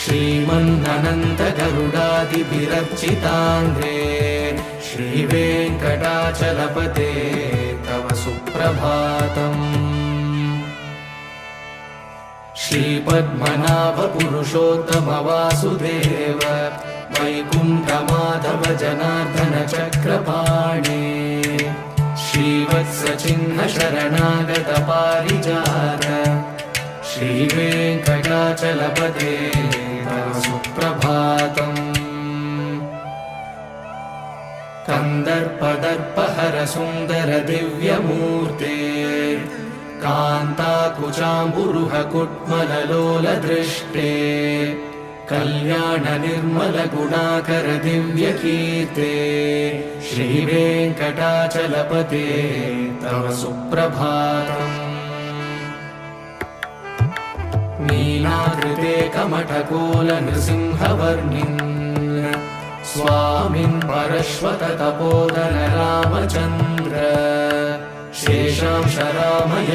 श्रीमन्ननन्तगरुडादिभिरर्चिताङ्घ्रे श्रीवेङ्कटाचलपते तव सुप्रभातम्। श्रीपद्मनाभ पुरुषोत्तम वासुदेव वैकुण्ठमाधव जनार्दन चक्रपाणे श्रीवत्सचिह्न शरणागत पारिजात श्रीवेङ्कटाचलपते तव सुप्रभातम्। कन्दर्पदर्पहर सुन्दर दिव्यमूर्ते कान्ताकुचाम्बुरुह कुट्मललोलदृष्टे कल्याण निर्मल गुणाकर दिव्यकीर्ते श्रीवेङ्कटाचलपते तव सुप्रभातम्। नीलाकृते कमठकोल नृसिंहवर्णिन् स्वामिन् परश्वत तपोधन रामचन्द्र शेषांश रामय